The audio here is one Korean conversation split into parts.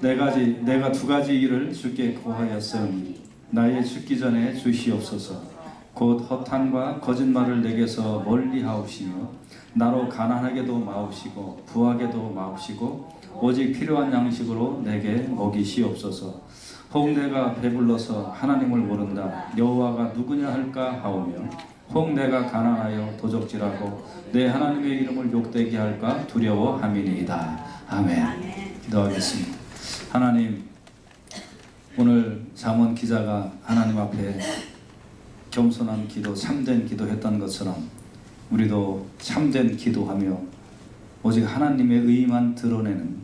내가 두 가지 일을 주께 구하였으니 나의 죽기 전에 주시옵소서. 곧 허탄과 거짓말을 내게서 멀리 하옵시며 나로 가난하게도 마옵시고 부하게도 마옵시고 오직 필요한 양식으로 내게 먹이시옵소서. 혹 내가 배불러서 하나님을 모른다 여호와가 누구냐 할까 하오며 혹 내가 가난하여 도적질하고 내 하나님의 이름을 욕되게 할까 두려워함이니이다. 아멘. 기도하겠습니다. 하나님, 오늘 잠언 기자가 하나님 앞에 겸손한 기도, 참된 기도 했던 것처럼 우리도 참된 기도하며 오직 하나님의 의만 드러내는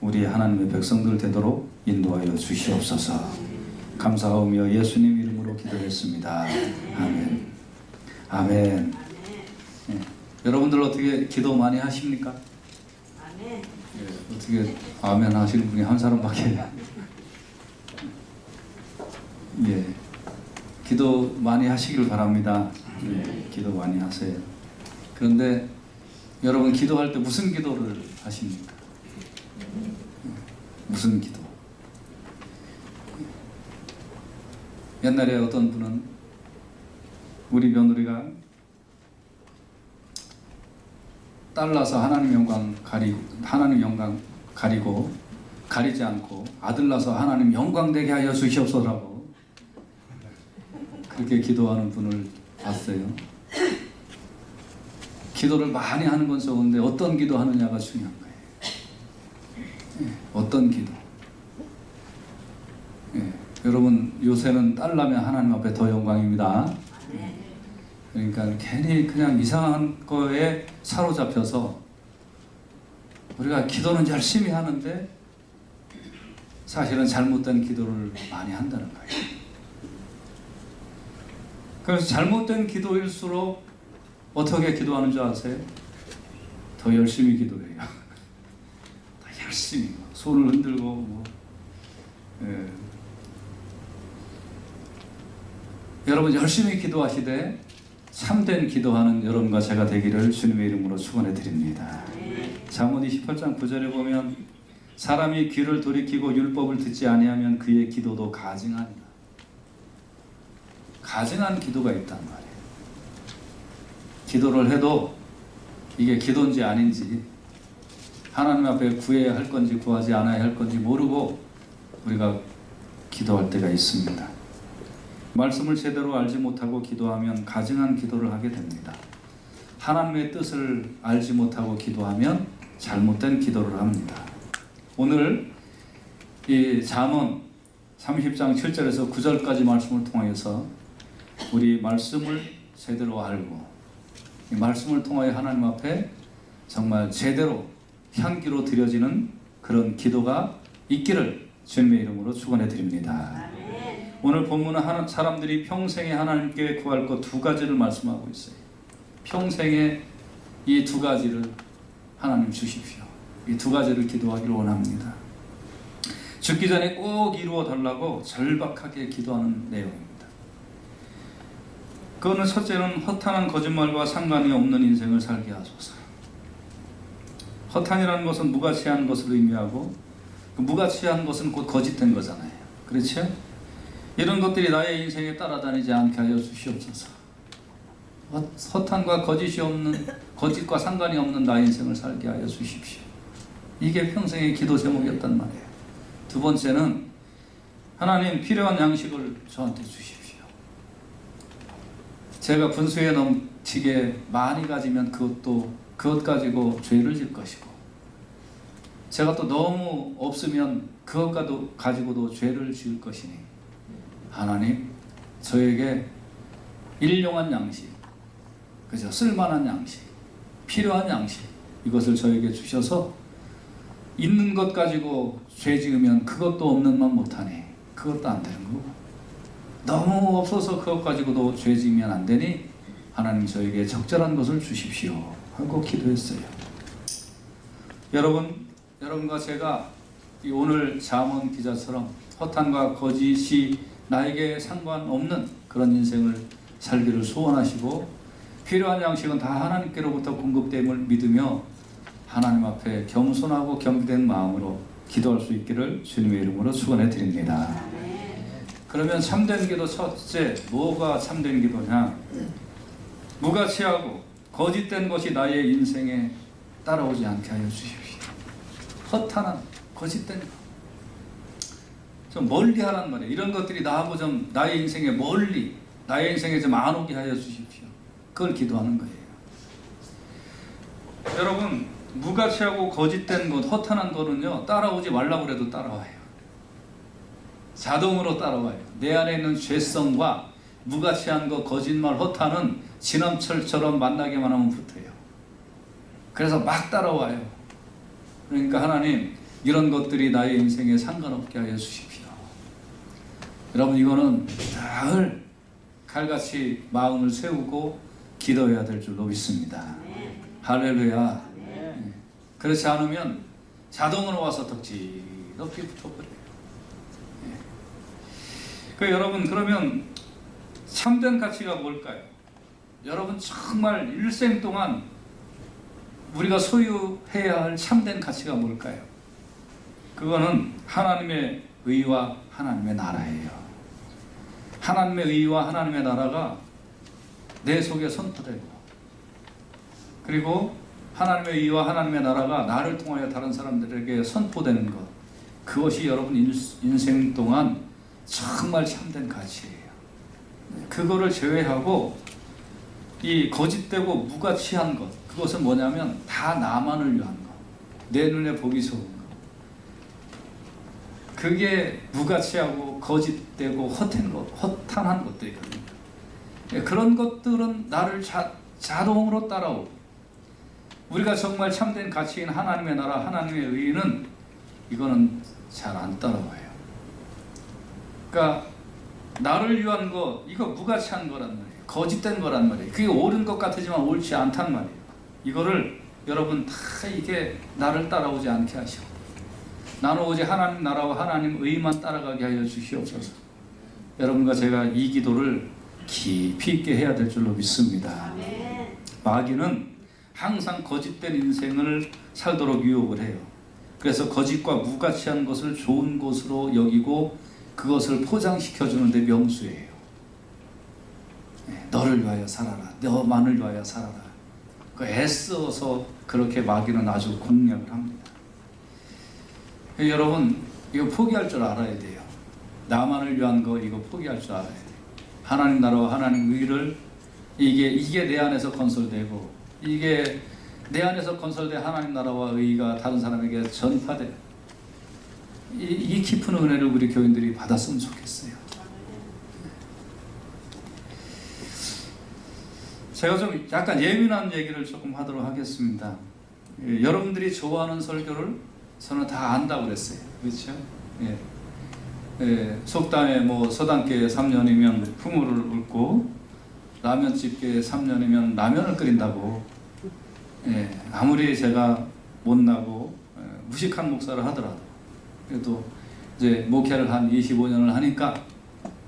우리 하나님의 백성들 되도록 인도하여 주시옵소서. 감사하며 예수님 이름으로 기도했습니다. 아멘. 아멘. 네. 여러분들 어떻게 기도 많이 하십니까? 아멘. 네, 어떻게 아멘 하시는 분이 한 사람밖에. 예. 기도 많이 하시길 바랍니다. 네, 기도 많이 하세요. 그런데 여러분 기도할 때 무슨 기도를 하십니까? 무슨 기도? 옛날에 어떤 분은 우리 며느리가 딸 낳아서 하나님 영광 가리고 가리지 않고 아들 낳아서 하나님 영광 되게 하여 주시옵소서라고 그렇게 기도하는 분을 봤어요. 기도를 많이 하는 건 좋은데 어떤 기도하느냐가 중요한 거예요. 어떤 기도. 여러분 요새는 딸 낳으면 하나님 앞에 더 영광입니다. 그러니까 괜히 그냥 이상한 거에 사로잡혀서 우리가 기도는 열심히 하는데 사실은 잘못된 기도를 많이 한다는 거예요. 그래서 잘못된 기도일수록 어떻게 기도하는 줄 아세요? 더 열심히 기도해요. 더 열심히 손을 흔들고 뭐. 여러분 열심히 기도하시되 참된 기도하는 여러분과 제가 되기를 주님의 이름으로 축원해 드립니다. 잠언 28장 9절에 보면 사람이 귀를 돌이키고 율법을 듣지 아니하면 그의 기도도 가증하니라. 가증한 기도가 있단 말이에요. 기도를 해도 이게 기도인지 아닌지 하나님 앞에 구해야 할 건지 구하지 않아야 할 건지 모르고 우리가 기도할 때가 있습니다. 말씀을 제대로 알지 못하고 기도하면 가증한 기도를 하게 됩니다. 하나님의 뜻을 알지 못하고 기도하면 잘못된 기도를 합니다. 오늘 이 잠언 30장 7절에서 9절까지 말씀을 통하여서 우리 말씀을 제대로 알고 이 말씀을 통하여 하나님 앞에 정말 제대로 향기로 드려지는 그런 기도가 있기를 주님의 이름으로 축원해 드립니다. 오늘 본문은 사람들이 평생에 하나님께 구할 것 두 가지를 말씀하고 있어요. 평생에 이 두 가지를 하나님 주십시오. 이 두 가지를 기도하기를 원합니다. 죽기 전에 꼭 이루어 달라고 절박하게 기도하는 내용입니다. 그거는 첫째는 허탄한 거짓말과 상관이 없는 인생을 살게 하소서. 허탄이라는 것은 무가치한 것을 의미하고 그 무가치한 것은 곧 거짓된 거잖아요. 그렇죠? 이런 것들이 나의 인생에 따라다니지 않게 하여 주시옵소서. 허탄과 거짓과 상관이 없는 나의 인생을 살게 하여 주십시오. 이게 평생의 기도 제목이었단 말이에요. 두 번째는 하나님 필요한 양식을 저한테 주십시오. 제가 분수에 넘치게 많이 가지면 그것 가지고 죄를 질 것이고 제가 또 너무 없으면 그것 가지고도 죄를 지을 것이니 하나님 저에게 일용한 양식, 그죠? 쓸만한 양식, 필요한 양식 이것을 저에게 주셔서 있는 것 가지고 죄 지으면 그것도 없는 만 못하니 그것도 안 되는 거고 너무 없어서 그것 가지고도 죄 지으면 안 되니 하나님 저에게 적절한 것을 주십시오 하고 기도했어요. 여러분과 제가 오늘 잠언 기자처럼 허탄과 거짓이 나에게 상관없는 그런 인생을 살기를 소원하시고 필요한 양식은 다 하나님께로부터 공급됨을 믿으며 하나님 앞에 겸손하고 겸비된 마음으로 기도할 수 있기를 주님의 이름으로 축원해 드립니다. 그러면 참된 기도 첫째, 뭐가 참된 기도냐? 무가치하고 거짓된 것이 나의 인생에 따라오지 않게 하여 주십시오. 허탄한 거짓된 것 좀 멀리 하란 말이에요. 이런 것들이 나하고 좀 나의 인생에 멀리, 나의 인생에 좀 안 오게 하여 주십시오. 그걸 기도하는 거예요. 여러분, 무가치하고 거짓된 것, 허탄한 거는요, 따라오지 말라고 그래도 따라와요. 자동으로 따라와요. 내 안에 있는 죄성과 무가치한 거, 거짓말, 허탄은 지남철처럼 만나기만 하면 붙어요. 그래서 막 따라와요. 그러니까 하나님, 이런 것들이 나의 인생에 상관없게 하여 주십시오. 여러분, 이거는 늘 칼같이 마음을 세우고 기도해야 될 줄로 믿습니다. 할렐루야. 그렇지 않으면 자동으로 와서 덕지덕지 붙어버려요. 여러분, 그러면 참된 가치가 뭘까요? 여러분, 정말 일생 동안 우리가 소유해야 할 참된 가치가 뭘까요? 그거는 하나님의 의와 하나님의 나라예요. 하나님의 의와 하나님의 나라가 내 속에 선포되고, 그리고 하나님의 의와 하나님의 나라가 나를 통하여 다른 사람들에게 선포되는 것, 그것이 여러분 인생 동안 정말 참된 가치예요. 그거를 제외하고 이 거짓되고 무가치한 것, 그것은 뭐냐면 다 나만을 위한 것, 내 눈에 보기 좋은 것, 그게 무가치하고 거짓되고 허탄한 것들이거든요. 그런 것들은 나를 자동으로 따라오고, 우리가 정말 참된 가치인 하나님의 나라, 하나님의 의는 이거는 잘 안 따라와요. 그러니까 나를 위한 거, 이거 무가치한 거란 말이에요. 거짓된 거란 말이에요. 그게 옳은 것 같지만 옳지 않단 말이에요. 이거를 여러분 다 이게 나를 따라오지 않게 하시고, 나는 오직 하나님 나라와 하나님 의만 따라가게 하여 주시옵소서. 여러분과 제가 이 기도를 깊이 있게 해야 될 줄로 믿습니다. 마귀는 항상 거짓된 인생을 살도록 유혹을 해요. 그래서 거짓과 무가치한 것을 좋은 것으로 여기고 그것을 포장시켜주는데 명수예요. 너를 위하여 살아라, 너만을 위하여 살아라. 애써서 그렇게 마귀는 아주 공략을 합니다. 여러분, 이거 포기할 줄 알아야 돼요. 나만을 위한 거 이거 포기할 줄 알아야 돼요. 하나님 나라와 하나님 의를 이게 내 안에서 건설되고, 이게 내 안에서 건설된 하나님 나라와 의가 다른 사람에게 전파돼. 이 깊은 은혜를 우리 교인들이 받았으면 좋겠어요. 제가 좀 약간 예민한 얘기를 조금 하도록 하겠습니다. 여러분들이 좋아하는 설교를 저는 다 안다고 그랬어요. 그렇죠? 속담에 뭐 서당계 3년이면 풍우를 읊고 라면집계 3년이면 라면을 끓인다고. 아무리 제가 못나고 무식한 목사를 하더라도, 그래도 이제 목회를 한 25년을 하니까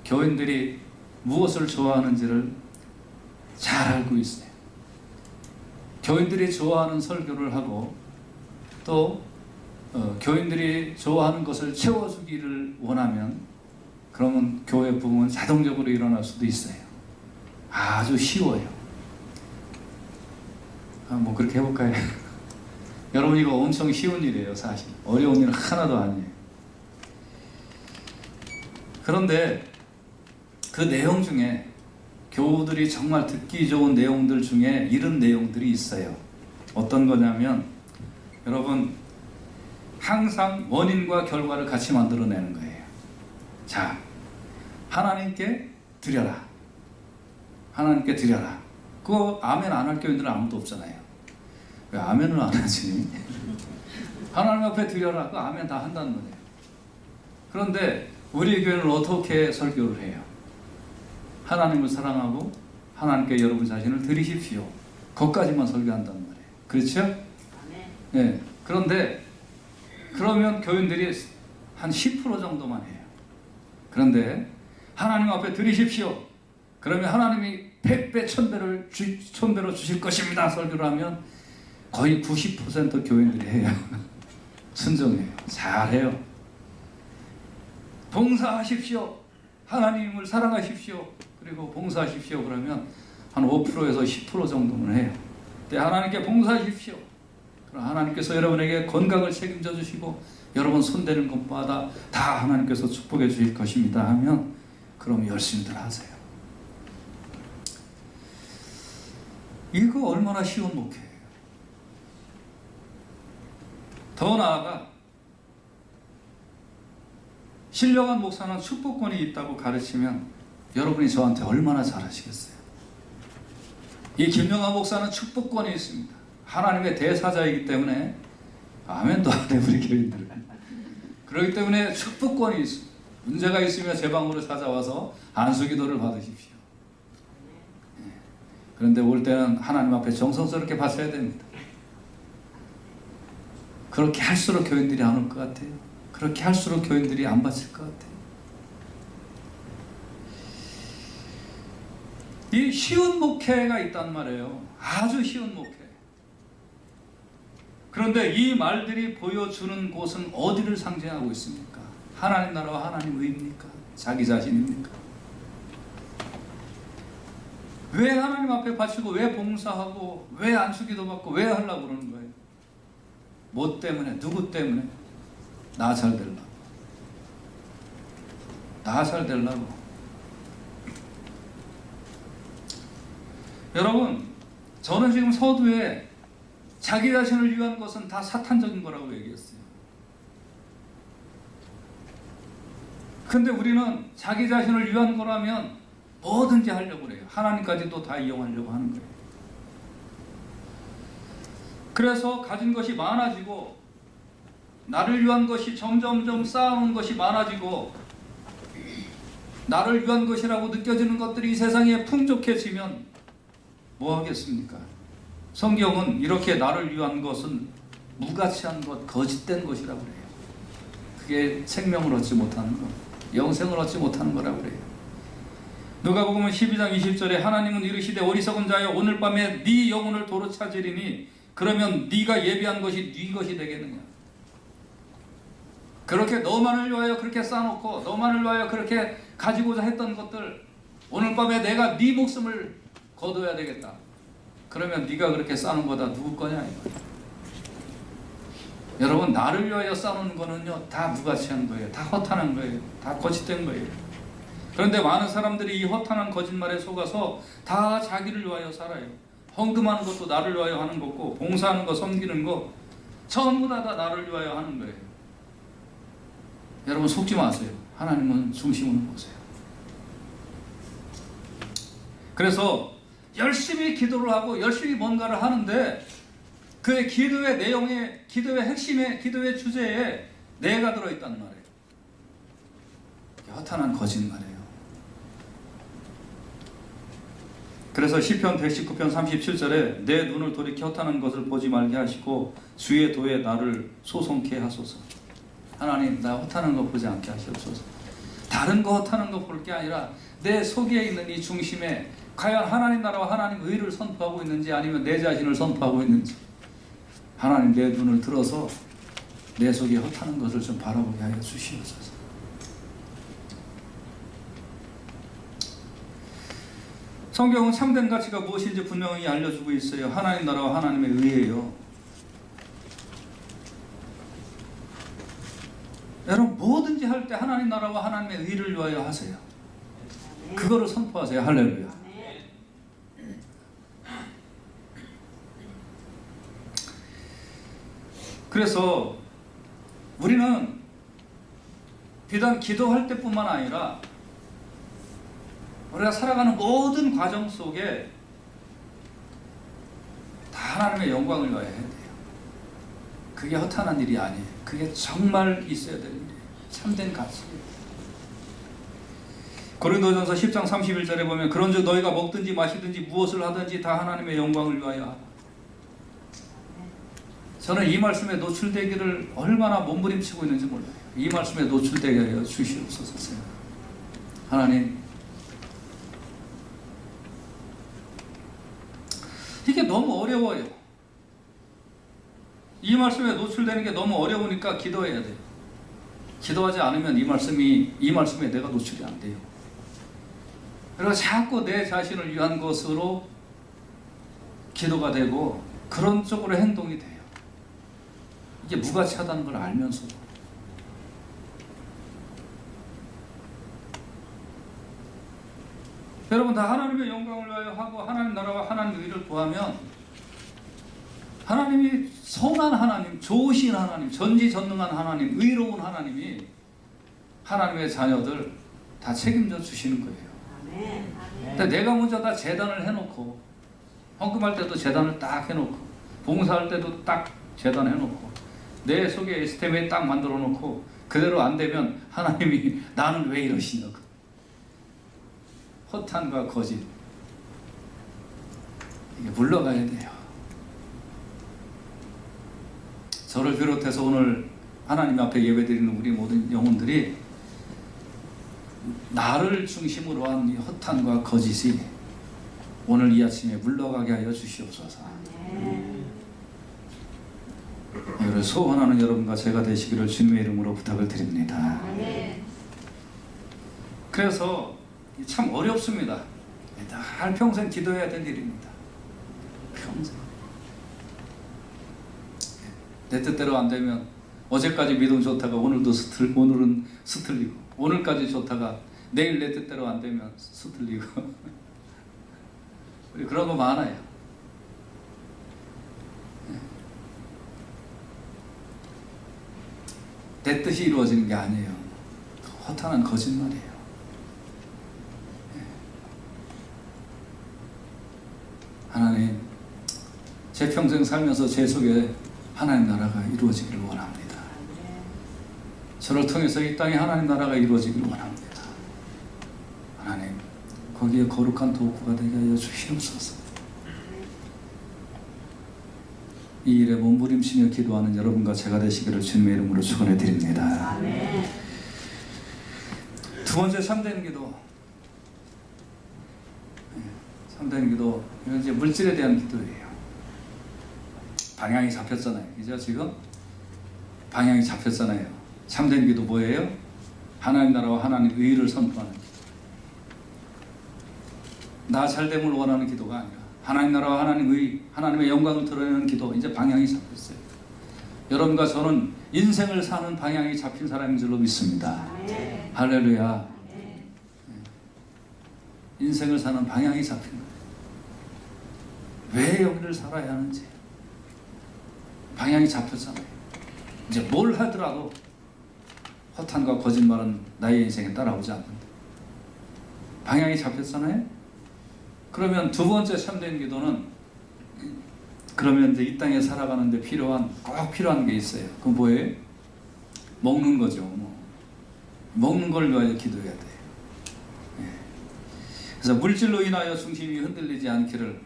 교인들이 무엇을 좋아하는지를 잘 알고 있어요. 교인들이 좋아하는 설교를 하고, 또 교인들이 좋아하는 것을 채워주기를 원하면, 그러면 교회 부흥은 자동적으로 일어날 수도 있어요. 아주 쉬워요. 뭐 그렇게 해볼까요? 여러분, 이거 엄청 쉬운 일이에요. 사실 어려운 일은 하나도 아니에요. 그런데 그 내용 중에, 교우들이 정말 듣기 좋은 내용들 중에 이런 내용들이 있어요. 어떤 거냐면, 여러분, 항상 원인과 결과를 같이 만들어내는 거예요. 자, 하나님께 드려라. 하나님께 드려라. 그거 아멘 안 할 교인들은 아무도 없잖아요. 왜 아멘을 안 하지? 하나님 앞에 드려라. 그거 아멘 다 한다는 거예요. 그런데 우리 교회는 어떻게 설교를 해요? 하나님을 사랑하고 하나님께 여러분 자신을 드리십시오. 거기까지만 설교한다는 말이에요. 그렇죠? 네. 그런데 그러면 교인들이 한 10% 정도만 해요. 그런데 하나님 앞에 드리십시오. 그러면 하나님이 100배, 1000배로 주실 것입니다. 설교를 하면 거의 90% 교인들이 해요. 순종해요. 잘해요. 봉사하십시오. 하나님을 사랑하십시오. 그리고 봉사하십시오. 그러면 한 5%에서 10% 정도는 해요. 근데 하나님께 봉사하십시오. 그럼 하나님께서 여러분에게 건강을 책임져 주시고 여러분 손대는 것마다 다 하나님께서 축복해 주실 것입니다 하면 그럼 열심히들 하세요. 이거 얼마나 쉬운 목회예요. 더 나아가 신령한 목사는 축복권이 있다고 가르치면 여러분이 저한테 얼마나 잘하시겠어요. 이 김영하 목사는 축복권이 있습니다. 하나님의 대사자이기 때문에 아멘도 안 해 우리 교인들은. 그렇기 때문에 축복권이 있습니다. 문제가 있으면 제 방으로 찾아와서 안수기도를 받으십시오. 그런데 올 때는 하나님 앞에 정성스럽게 바쳐야 됩니다. 그렇게 할수록 교인들이 안 올 것 같아요. 그렇게 할수록 교인들이 안 바칠 것 같아요. 이 쉬운 목회가 있단 말이에요. 아주 쉬운 목회. 그런데 이 말들이 보여주는 곳은 어디를 상징하고 있습니까? 하나님 나라와 하나님 의입니까? 자기 자신입니까? 왜 하나님 앞에 바치고 왜 봉사하고 왜 안수기도 받고 왜 하려고 그러는 거예요? 뭐 때문에? 누구 때문에? 나 잘 되려고. 나 잘 되려고. 여러분, 저는 지금 서두에 자기 자신을 위한 것은 다 사탄적인 거라고 얘기했어요. 근데 우리는 자기 자신을 위한 거라면 뭐든지 하려고 그래요. 하나님까지도 다 이용하려고 하는 거예요. 그래서 가진 것이 많아지고 나를 위한 것이 점점점 쌓아놓은 것이 많아지고 나를 위한 것이라고 느껴지는 것들이 이 세상에 풍족해지면 뭐 하겠습니까? 성경은 이렇게 나를 위한 것은 무가치한 것, 거짓된 것이라고 그래요. 그게 생명을 얻지 못하는 것, 영생을 얻지 못하는 거라고 그래요. 누가복음 12장 20절에 하나님은 이르시되 어리석은 자여 오늘 밤에 네 영혼을 도로 찾으리니 그러면 네가 예비한 것이 네 것이 되겠느냐. 그렇게 너만을 위하여 그렇게 쌓아놓고 너만을 위하여 그렇게 가지고자 했던 것들 오늘 밤에 내가 네 목숨을 거둬야 되겠다. 그러면 네가 그렇게 쌓는 거다 누구 거냐 이거예요. 여러분 나를 위하여 쌓는 거는요 다 무가치한 거예요. 다 허탄한 거예요. 다 거짓된 거예요. 그런데 많은 사람들이 이 허탄한 거짓말에 속아서 다 자기를 위하여 살아요. 헌금하는 것도 나를 위하여 하는 거고 봉사하는 거 섬기는 거 전부 다 나를 위하여 하는 거예요. 여러분 속지 마세요. 하나님은 중심으로 보세요. 그래서 열심히 기도를 하고 열심히 뭔가를 하는데 그의 기도의 내용에 기도의 핵심에 기도의 주제에 내가 들어있단 말이에요. 허탄한 거짓말이에요. 그래서 시편 119편 37절에 내 눈을 돌이켜 허탄한 것을 보지 말게 하시고 주의 도에 나를 소송케 하소서. 하나님 나 허탄한 거 보지 않게 하시옵소서. 다른 거 허탄한 거 볼 게 아니라 내 속에 있는 이 중심에 과연 하나님 나라와 하나님 의를 선포하고 있는지 아니면 내 자신을 선포하고 있는지 하나님 내 눈을 들어서 내 속에 허탄한 것을 좀 바라보게 하여 주시옵소서. 성경은 참된 가치가 무엇인지 분명히 알려주고 있어요. 하나님 나라와 하나님의 의예요. 여러분 뭐든지 할 때 하나님 나라와 하나님의 의를 위하여 하세요. 그거를 선포하세요. 할렐루야. 그래서 우리는 비단 기도할 때뿐만 아니라 우리가 살아가는 모든 과정 속에 다 하나님의 영광을 위하여 해야 돼요. 그게 허탄한 일이 아니에요. 그게 정말 있어야 되는 일이에요. 참된 가치예요. 고린도전서 10장 31절에 보면 그런즉 너희가 먹든지 마시든지 무엇을 하든지 다 하나님의 영광을 위하여 하라. 저는 이 말씀에 노출되기를 얼마나 몸부림치고 있는지 몰라요. 이 말씀에 노출되게 하여 주시옵소서. 하나님 이게 너무 어려워요. 이 말씀에 노출되는 게 너무 어려우니까 기도해야 돼요. 기도하지 않으면 이 말씀에 내가 노출이 안 돼요. 그래서 자꾸 내 자신을 위한 것으로 기도가 되고 그런 쪽으로 행동이 돼요. 이게 무가치하다는 걸 알면서도. 여러분 다 하나님의 영광을 위하여 하고 하나님 나라와 하나님 의를 구하면 하나님이 선한 하나님, 좋으신 하나님, 전지전능한 하나님, 의로운 하나님이 하나님의 자녀들 다 책임져 주시는 거예요. 근데 내가 먼저 다 재단을 해놓고 헌금할 때도 재단을 딱 해놓고 봉사할 때도 딱 재단 해놓고 내 속에 STM에 딱 만들어 놓고 그대로 안 되면 하나님이 나는 왜 이러시냐고. 허탄과 거짓 이게 물러가야 돼요. 저를 비롯해서 오늘 하나님 앞에 예배드리는 우리 모든 영혼들이 나를 중심으로 한 이 허탄과 거짓이 오늘 이 아침에 물러가게 하여 주시옵소서. 이를 소원하는 여러분과 제가 되시기를 주님의 이름으로 부탁을 드립니다. 그래서 참 어렵습니다. 늘 평생 기도해야 될 일입니다. 평생. 내 뜻대로 안 되면 어제까지 믿음 좋다가 오늘은 스틀리고 오늘까지 좋다가 내일 내 뜻대로 안 되면 스틀리고 우리 그런 거 많아요. 내 뜻이 이루어지는 게 아니에요. 허탄한 거짓말이에요. 하나님, 제 평생 살면서 제 속에 하나님 나라가 이루어지기를 원합니다. 저를 통해서 이 땅에 하나님 나라가 이루어지기를 원합니다. 하나님, 거기에 거룩한 도구가 되게 하여 주시옵소서. 이 일에 몸부림치며 기도하는 여러분과 제가 되시기를 주님의 이름으로 축원해 드립니다. 두 번째 참된 기도. 참된 기도, 이건 이제 물질에 대한 기도예요. 방향이 잡혔잖아요. 그죠? 지금 방향이 잡혔잖아요. 참된 기도 뭐예요? 하나님 나라와 하나님 의를 선포하는 기도. 나 잘됨을 원하는 기도가 아니라 하나님 나라와 하나님 의, 하나님의 영광을 드러내는 기도. 이제 방향이 잡혔어요. 여러분과 저는 인생을 사는 방향이 잡힌 사람인 줄로 믿습니다. 할렐루야. 인생을 사는 방향이 잡힌 거예요. 왜 여기를 살아야 하는지 방향이 잡혔잖아요. 이제 뭘 하더라도 허탄과 거짓말은 나의 인생에 따라오지 않는다. 방향이 잡혔잖아요. 그러면 두 번째 참된 기도는 그러면 이제 이 땅에 살아가는데 꼭 필요한 게 있어요. 그건 뭐예요? 먹는 거죠. 먹는 걸 위하여 기도해야 돼요. 그래서 물질로 인하여 중심이 흔들리지 않기를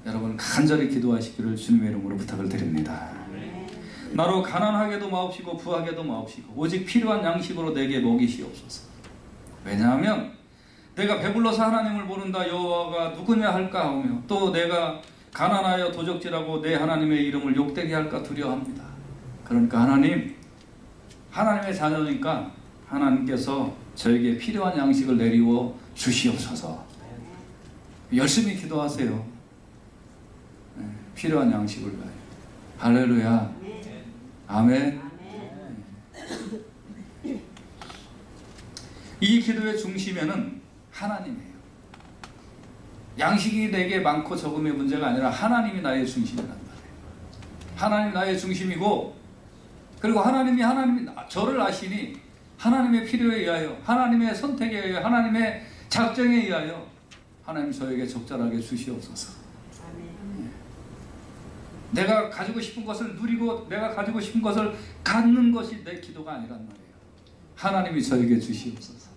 여러분 간절히 기도하시기를 주님의 이름으로 부탁을 드립니다. 나로 가난하게도 마옵시고 부하게도 마옵시고 오직 필요한 양식으로 내게 먹이시옵소서. 왜냐하면 내가 배불러서 하나님을 모른다 여호와가 누구냐 할까 하며 또 내가 가난하여 도적질하고 내 하나님의 이름을 욕되게 할까 두려워합니다. 그러니까 하나님의 자녀니까 하나님께서 저에게 필요한 양식을 내리워 주시옵소서. 열심히 기도하세요. 필요한 양식을 위하여. 할렐루야. 아멘. 이 기도의 중심에는 하나님이에요. 양식이 내게 많고 적음의 문제가 아니라 하나님이 나의 중심이란 말이에요. 하나님 나의 중심이고 그리고 하나님이 저를 아시니 하나님의 필요에 의하여 하나님의 선택에 의하여 하나님의 작정에 의하여 하나님 저에게 적절하게 주시옵소서. 내가 가지고 싶은 것을 누리고 내가 가지고 싶은 것을 갖는 것이 내 기도가 아니란 말이에요. 하나님이 저에게 주시옵소서.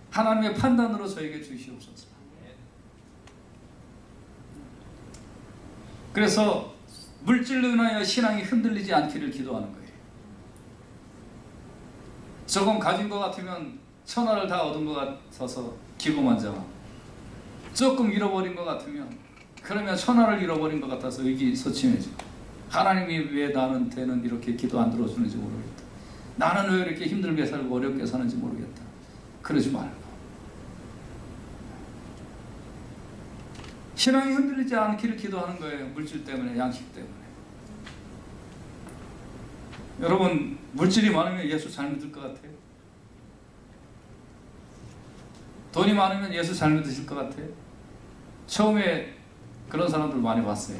하나님의 판단으로 저에게 주시옵소서. 그래서 물질로 인하여 신앙이 흔들리지 않기를 기도하는 거예요. 조금 가진 것 같으면 천하를 다 얻은 것 같아서 기고만장하고 조금 잃어버린 것 같으면 그러면 천하를 잃어버린 것 같아서 의기소침해지고 하나님이 왜 나한테는 이렇게 기도 안 들어주는지 모르겠다. 나는 왜 이렇게 힘들게 살고 어렵게 사는지 모르겠다. 그러지 말고 신앙이 흔들리지 않기를 기도하는 거예요. 물질 때문에, 양식 때문에. 여러분, 물질이 많으면 예수 잘 믿을 것 같아요? 돈이 많으면 예수 잘 믿으실 것 같아요? 처음에 그런 사람들 많이 봤어요.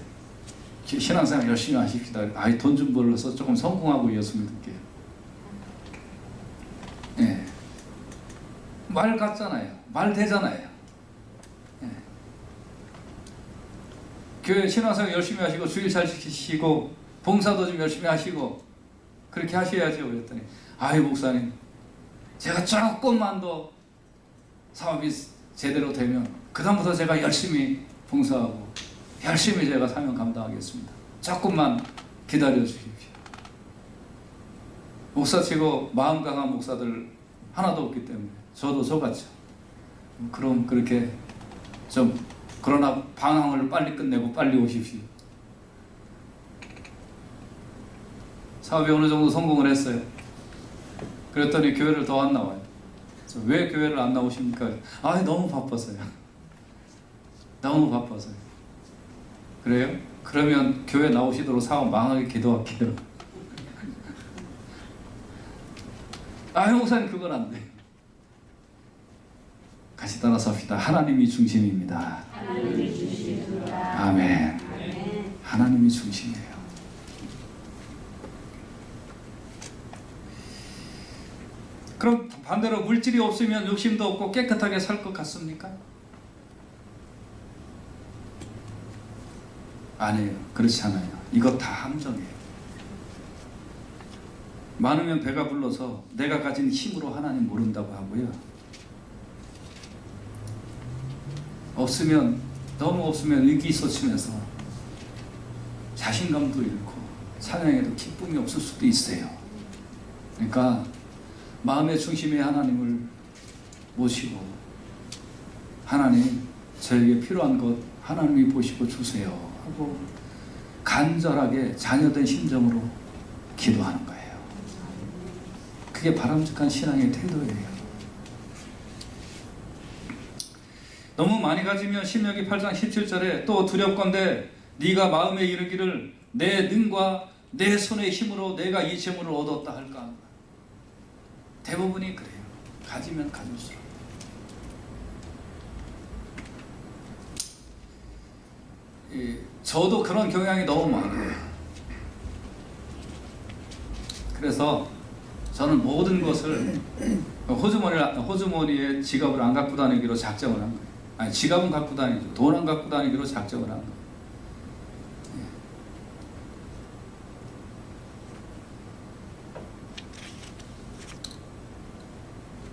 신앙생활 열심히 하십시다. 아이, 돈 좀 벌어서 조금 성공하고 예수 믿을게요. 예. 말 같잖아요. 말 되잖아요. 예. 교회 신앙생활 열심히 하시고 주일 잘 지키시고 봉사도 좀 열심히 하시고 그렇게 하셔야죠. 그랬더니 아이, 목사님, 제가 조금만 더 사업이 제대로 되면 그 다음부터 제가 열심히 봉사하고 열심히 제가 사명 감당하겠습니다. 조금만 기다려 주십시오. 목사치고 마음 강한 목사들 하나도 없기 때문에 저도 속았죠. 그럼 그렇게 좀, 그러나 방황을 빨리 끝내고 빨리 오십시오. 사업이 어느 정도 성공을 했어요. 그랬더니 교회를 더 안 나와요. 왜 교회를 안 나오십니까? 아, 너무 바빠서요. 너무 바빠서요. 그래요? 그러면 교회 나오시도록 사업 망하게 기도할게요. 아, 목사님, 그건 안 돼요. 같이 따라서 합시다. 하나님이 중심입니다. 하나님이 중심입니다. 아멘. 하나님이 중심이에요. 그럼 반대로 물질이 없으면 욕심도 없고 깨끗하게 살 것 같습니까? 아니에요. 그렇지 않아요. 이거 다 함정이에요. 많으면 배가 불러서 내가 가진 힘으로 하나님 모른다고 하고요. 없으면, 너무 없으면 의기소침해서 자신감도 잃고 찬양에도 기쁨이 없을 수도 있어요. 그러니까 마음의 중심에 하나님을 모시고, 하나님, 저에게 필요한 것 하나님이 보시고 주세요 하고 간절하게 자녀된 심정으로 기도하는 거예요. 그게 바람직한 신앙의 태도예요. 너무 많이 가지면 신명기 8장 17절에 또 두렵건대 네가 마음에 이르기를 내 능과 내 손의 힘으로 내가 이 재물을 얻었다 할까. 대부분이 그래요. 가지면 가질수록. 저도 그런 경향이 너무 많아요. 그래서 저는 모든 것을 호주머니에 지갑을 안 갖고 다니기로 작정을 한 거예요. 아니, 지갑은 갖고 다니죠. 돈 안 갖고 다니기로 작정을 한 거예요.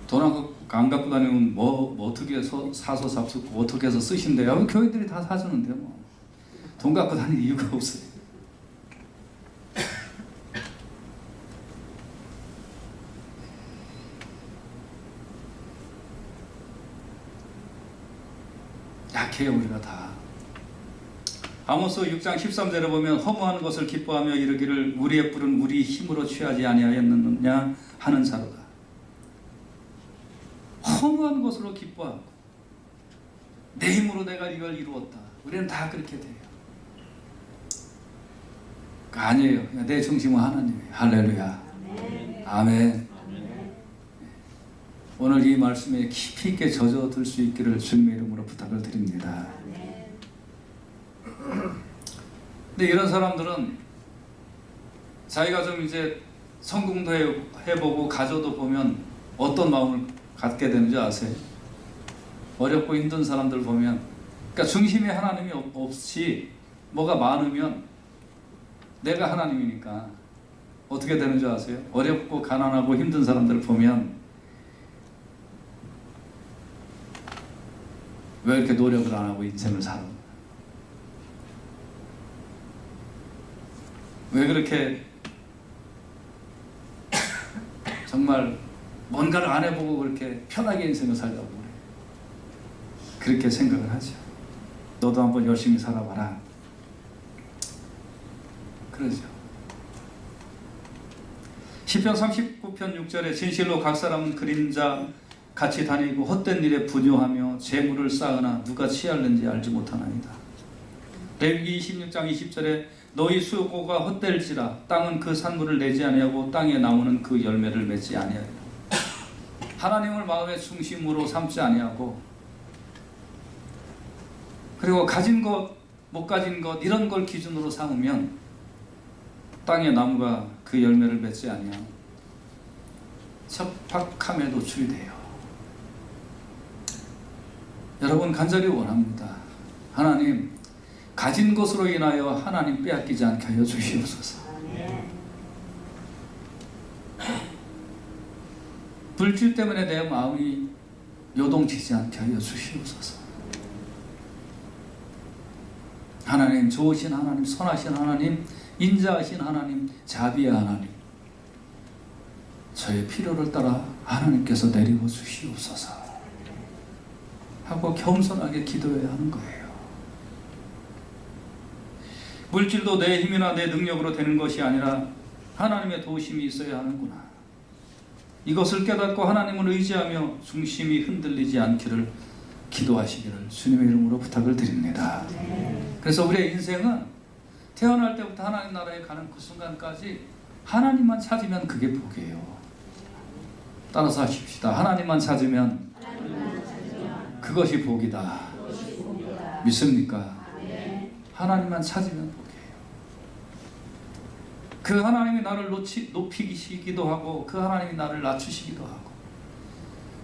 돈 안 갖고 다니면 뭐 어떻게 해서 사서 잡수고 어떻게 해서 쓰신대요? 교인들이 다 사주는데 뭐. 돈 갖고 다닐 이유가 없어요. 약해요, 우리가 다. 아모스 6장 13절에 보면 허무하는 것을 기뻐하며 이르기를 우리의 뿔은 우리 힘으로 취하지 아니하였느냐 하는 자로다. 허무한 것으로 기뻐하고 내 힘으로 내가 이걸 이루었다. 우리는 다 그렇게 돼요. 아니에요. 내 중심은 하나님이에요. 할렐루야. 아멘. 오늘 이 말씀에 깊이 있게 젖어들 수 있기를 주님의 이름으로 부탁을 드립니다. 근데 이런 사람들은 자기가 좀 이제 성공도 해보고 가져도 보면 어떤 마음을 갖게 되는지 아세요? 어렵고 힘든 사람들 보면, 그러니까 중심에 하나님이 없이 뭐가 많으면 내가 하나님이니까 어떻게 되는 줄 아세요? 어렵고 가난하고 힘든 사람들을 보면 왜 이렇게 노력을 안 하고 인생을 살아? 왜 그렇게 정말 뭔가를 안 해보고 그렇게 편하게 인생을 살려고 그래? 그렇게 생각을 하죠. 너도 한번 열심히 살아봐라. 그러죠. 시편 39편 6절에 진실로 각 사람은 그림자 같이 다니고 헛된 일에 분유하며 재물을 쌓으나 누가 취할는지 알지 못하나이다. 레위기 26장 20절에 너희 수고가 헛될지라 땅은 그 산물을 내지 아니하고 땅에 나무는 그 열매를 맺지 아니하리라. 하나님을 마음의 중심으로 삼지 아니하고, 그리고 가진 것, 못 가진 것 이런 걸 기준으로 삼으면 땅의 나무가 그 열매를 맺지 아니하고 척박함에 노출이 돼요. 여러분 간절히 원합니다. 하나님, 가진 것으로 인하여 하나님 빼앗기지 않게 하여 주시옵소서. 물질 때문에 내 마음이 요동치지 않게 하여 주시옵소서. 하나님, 좋으신 하나님, 선하신 하나님, 인자하신 하나님, 자비의 하나님, 저의 필요를 따라 하나님께서 내리고 주시옵소서 하고 겸손하게 기도해야 하는 거예요. 물질도 내 힘이나 내 능력으로 되는 것이 아니라 하나님의 도우심이 있어야 하는구나. 이것을 깨닫고 하나님을 의지하며 중심이 흔들리지 않기를 기도하시기를 주님의 이름으로 부탁을 드립니다. 그래서 우리의 인생은 태어날 때부터 하나님 나라에 가는 그 순간까지 하나님만 찾으면 그게 복이에요. 따라서 하십시다. 하나님만 찾으면 그것이 복이다. 믿습니까? 하나님만 찾으면 복이에요. 그 하나님이 나를 높이시기도 하고, 그 하나님이 나를 낮추시기도 하고,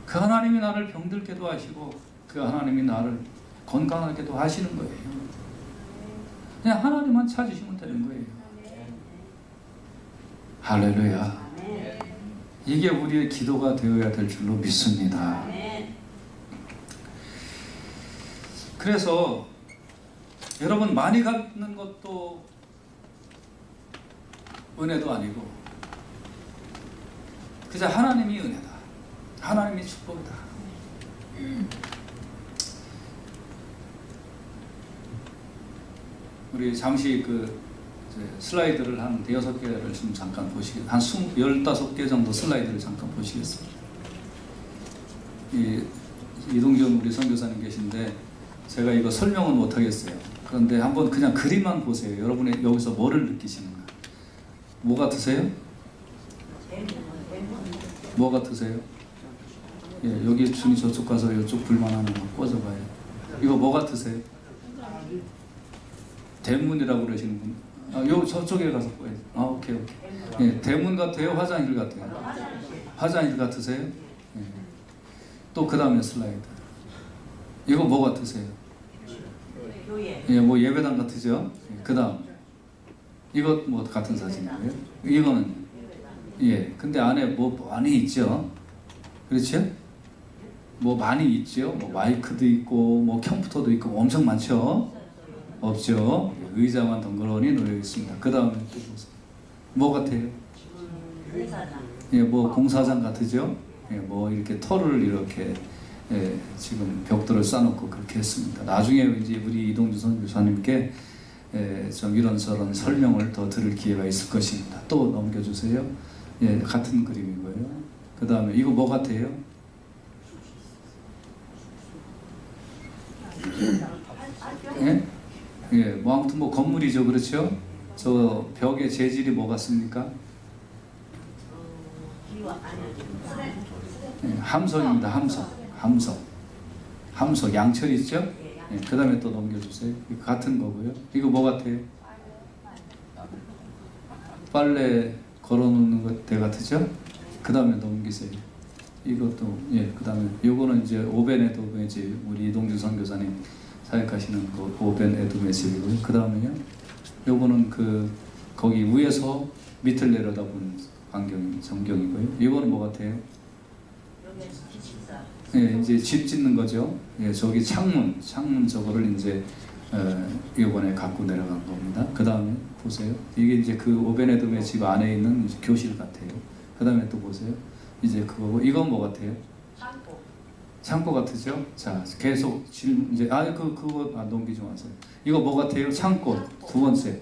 그 하나님이 나를 병들게도 하시고, 그 하나님이 나를 건강하게도 하시는 거예요. 그냥 하나님만 찾으시면 되는 거예요. 할렐루야. 이게 우리의 기도가 되어야 될 줄로 믿습니다. 그래서 여러분, 많이 갖는 것도 은혜도 아니고 그저 하나님이 은혜다. 하나님이 축복이다. 우리 잠시 그 슬라이드를 한 6개를 좀 잠깐 보시겠습니다. 한 15개 정도 슬라이드를 잠깐 보시겠습니다. 이동준 우리 선교사님 계신데 제가 이거 설명은 못 하겠어요. 그런데 한번 그냥 그림만 보세요. 여러분이 여기서 뭐를 느끼시는가? 뭐 같으세요? 뭐 같으세요? 예, 여기 중이 저쪽 가서 이쪽 불만 하나 꽂아봐요. 이거 뭐 같으세요? 대문이라고 그러시는 분. 요 저쪽에 가서 보여요. 오케이. 예, 대문 같아요? 화장실 같아요? 화장실 같으세요? 예. 또 그 다음에 슬라이드. 이거 뭐 같으세요? 예, 뭐 예배당 같으죠? 예, 그 다음. 이거 뭐 같은 사진이고요. 이거는 예, 근데 안에 뭐 많이 있죠? 그렇죠? 뭐 많이 있죠? 뭐 마이크도 있고, 뭐 컴퓨터도 있고, 엄청 많죠? 없죠? 의자만 덩그러니 놓여 있습니다. 그 다음에 또 보세요. 뭐 같아요? 예, 뭐 공사장 같으죠? 예, 뭐 이렇게 털을 이렇게 예, 지금 벽돌을 쌓아놓고 그렇게 했습니다. 나중에 이제 우리 이동주 선교사님께 좀 이런저런 설명을 더 들을 기회가 있을 것입니다. 또 넘겨주세요. 예, 같은 그림이고요. 그 다음에 이거 뭐 같아요? 예? 예, 뭐 아무튼 뭐 건물이죠, 그렇죠? 저 벽의 재질이 뭐 같습니까? 예, 함석입니다. 함석 양철 있죠? 예, 그 다음에 또 넘겨주세요. 이거 같은 거고요. 이거 뭐 같아요? 빨래 걸어놓는 것 같으죠? 그 다음에 넘기세요. 이것도 예, 그 다음에 요거는 이제 오벤 에돔의 집, 우리 이동준 선교사님 사역하시는 그 오벤 에돔의 집이고요. 그 다음에요, 요거는 그 거기 위에서 밑을 내려다보는 전경이고요. 이거는 뭐 같아요? 예, 이제 집 짓는 거죠. 예, 저기 창문 저거를 이제 이번에 갖고 내려간 겁니다. 그 다음에 보세요. 이게 이제 그 오벤에돔의 집 안에 있는 이제 교실 같아요. 그 다음에 또 보세요. 이제 그거고, 이건 뭐 같아요? 창고 같으죠? 자, 계속 이제 그거 넘기지 마세요. 이거 뭐 같아요? 창고. 두 번째.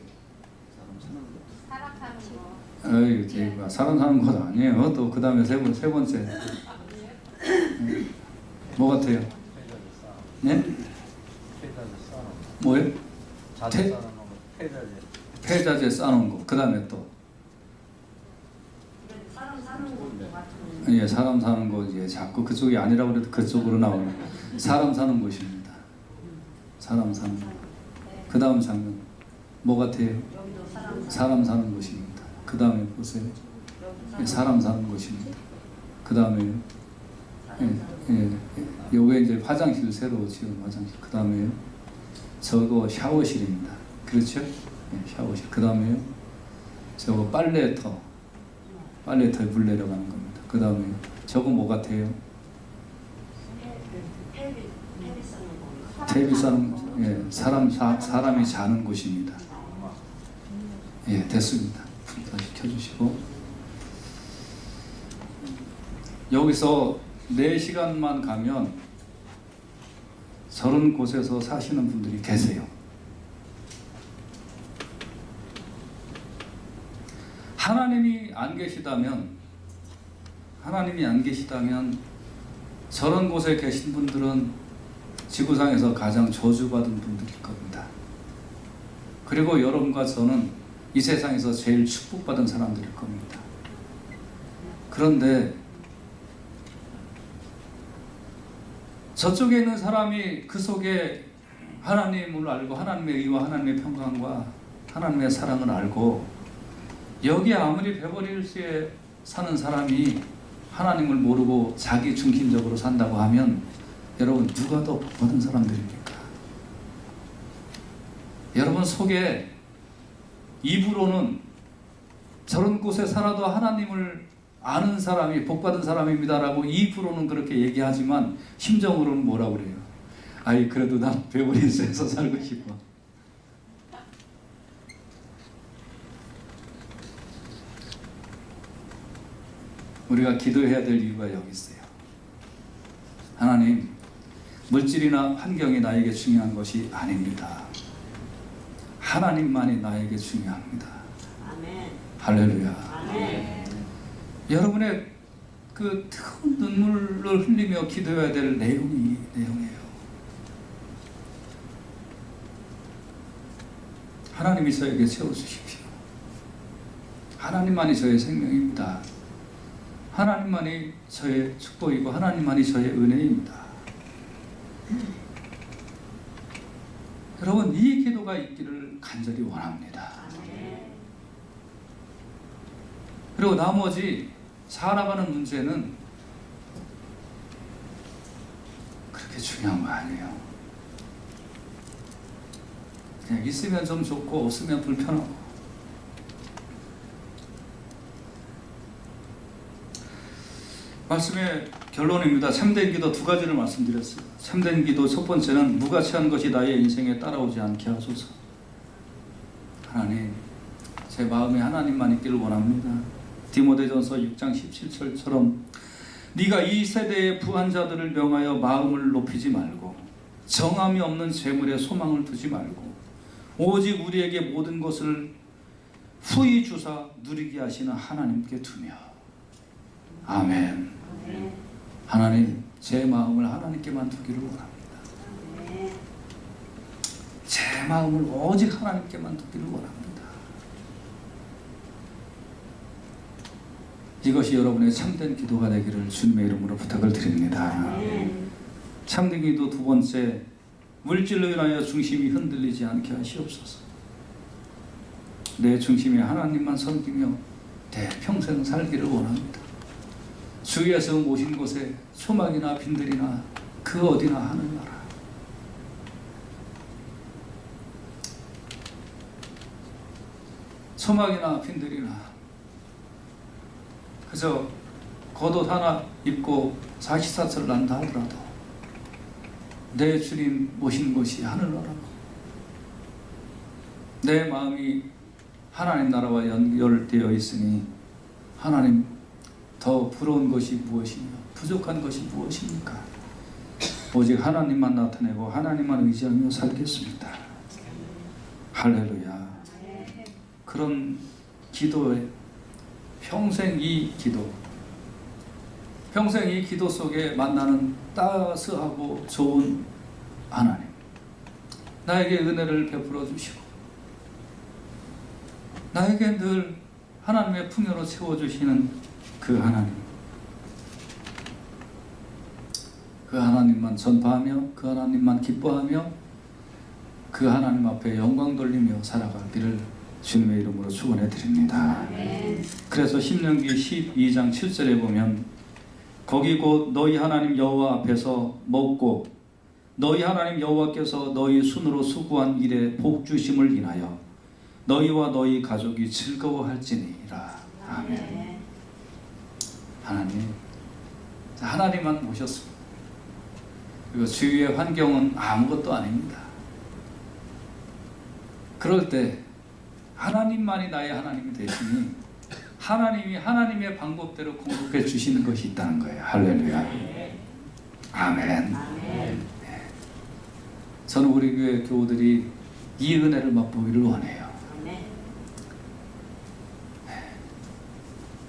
어이, 제가 사람 사는 곳 아니에요. 또 그 다음에 세 번째 뭐 같아요? 네? 뭐예요? 폐자재 쌓는 거. 그 다음에 또 사람 사는 곳도 같은. 예, 사람 사는 곳. 예, 자꾸 그쪽이 아니라고 그래도 그쪽으로 나오는 사람 사는 곳입니다. 사람 사는 곳. 그 다음 장면 뭐 같아요? 여기도 사람 사는 곳입니다. 그 다음에 보세요. 예, 사람 사는 곳입니다. 그 다음에 요게 이제 화장실 새로 지은 화장실. 그 다음에 저거 샤워실입니다. 그렇죠? 예, 샤워실. 그 다음에 저거 빨래터에 물 내려가는 겁니다. 그 다음에 저거 뭐 같아요? 테레비 싸는 곳. 예, 사람이 자는 곳입니다. 예, 됐습니다. 다시 켜주시고 여기서 4시간만 가면 저런 곳에서 사시는 분들이 계세요. 하나님이 안 계시다면 저런 곳에 계신 분들은 지구상에서 가장 저주받은 분들일 겁니다. 그리고 여러분과 저는 이 세상에서 제일 축복받은 사람들일 겁니다. 그런데 저쪽에 있는 사람이 그 속에 하나님을 알고 하나님의 의와 하나님의 평강과 하나님의 사랑을 알고 여기 아무리 베버리힐스에 사는 사람이 하나님을 모르고 자기 중심적으로 산다고 하면 여러분 누가 더 복받은 사람들입니까? 여러분 속에 입으로는 저런 곳에 살아도 하나님을 아는 사람이 복받은 사람입니다라고 입으로는 그렇게 얘기하지만 심정으로는 뭐라고 그래요? 아이 그래도 난 베버리힐스에서 살고 싶어. 우리가 기도해야 될 이유가 여기 있어요. 하나님, 물질이나 환경이 나에게 중요한 것이 아닙니다. 하나님만이 나에게 중요합니다. 아멘. 할렐루야. 아멘. 여러분의 그 뜨거운 눈물을 흘리며 기도해야 될 내용이에요. 하나님이 저에게 채워주십시오. 하나님만이 저의 생명입니다. 하나님만이 저의 축복이고 하나님만이 저의 은혜입니다. 여러분 이 기도가 있기를 간절히 원합니다. 그리고 나머지 살아가는 문제는 그렇게 중요한 거 아니에요. 그냥 있으면 좀 좋고 없으면 불편하고. 말씀의 결론입니다. 참된 기도 2가지를 말씀드렸어요. 참된 기도 첫 번째는 무가치한 것이 나의 인생에 따라오지 않게 하소서. 하나님, 제 마음에 하나님만 있기를 원합니다. 디모데전서 6장 17절처럼 네가 이 세대의 부한 자들을 명하여 마음을 높이지 말고 정함이 없는 재물에 소망을 두지 말고 오직 우리에게 모든 것을 후히 주사 누리게 하시는 하나님께 두며. 아멘. 하나님, 제 마음을 하나님께만 두기를 원합니다. 제 마음을 오직 하나님께만 두기를 원합니다. 이것이 여러분의 참된 기도가 되기를 주님의 이름으로 부탁을 드립니다. 참된 기도 2번째, 물질로 인하여 중심이 흔들리지 않게 하시옵소서. 내 중심에 하나님만 섬기며 내 평생 살기를 원합니다. 주위에서 모신 곳에 소망이나 빈들이나 그 어디나 하늘나라. 소망이나 빈들이나 그저 겉옷 하나 입고 사시사철을 난다 하더라도 내 주님 모신 곳이 하늘나라고 내 마음이 하나님 나라와 연결되어 있으니 하나님 더 부러운 것이 무엇이며 부족한 것이 무엇입니까? 오직 하나님만 나타내고 하나님만 의지하며 살겠습니다. 할렐루야. 그런 기도에 평생 이 기도 속에 만나는 따스하고 좋은 하나님, 나에게 은혜를 베풀어 주시고 나에게 늘 하나님의 풍요로 채워주시는 그 하나님만 전파하며 그 하나님만 기뻐하며 그 하나님 앞에 영광 돌리며 살아가기를 주님의 이름으로 축원해 드립니다. 그래서 신명기 12장 7절에 보면 거기 곧 너희 하나님 여호와 앞에서 먹고 너희 하나님 여호와께서 너희 손으로 수고한 일에 복 주심을 인하여 너희와 너희 가족이 즐거워할지니라. 아멘. 하나님만 모셨습니다. 그리고 주위의 환경은 아무것도 아닙니다. 그럴 때 하나님만이 나의 하나님이 되시니 하나님이 하나님의 방법대로 공급해 주시는 것이 있다는 거예요. 할렐루야. 아멘. 저는 우리 교회 교우들이 이 은혜를 맛보기를 원해요.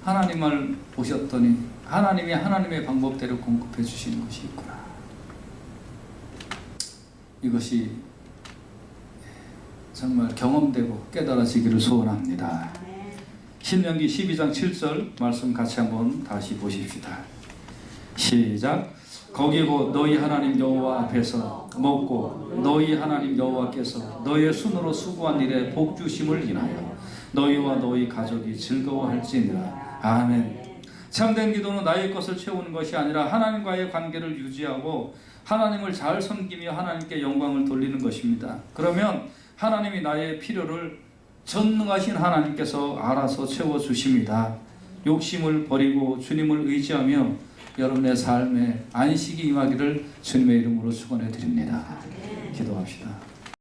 하나님을 보셨더니 하나님이 하나님의 방법대로 공급해 주시는 것이 있구나. 이것이 정말 경험되고 깨달아지기를 소원합니다. 신명기 12장 7절 말씀 같이 한번 다시 보십시다. 시작. 거기 곧 너희 하나님 여호와 앞에서 먹고 너희 하나님 여호와께서 너희의 손으로 수고한 일에 복 주심을 인하여 너희와 너희 가족이 즐거워할지니라. 아멘. 참된 기도는 나의 것을 채우는 것이 아니라 하나님과의 관계를 유지하고 하나님을 잘 섬기며 하나님께 영광을 돌리는 것입니다. 그러면 하나님이 나의 필요를 전능하신 하나님께서 알아서 채워주십니다. 욕심을 버리고 주님을 의지하며 여러분의 삶에 안식이 임하기를 주님의 이름으로 축원해 드립니다. 기도합시다.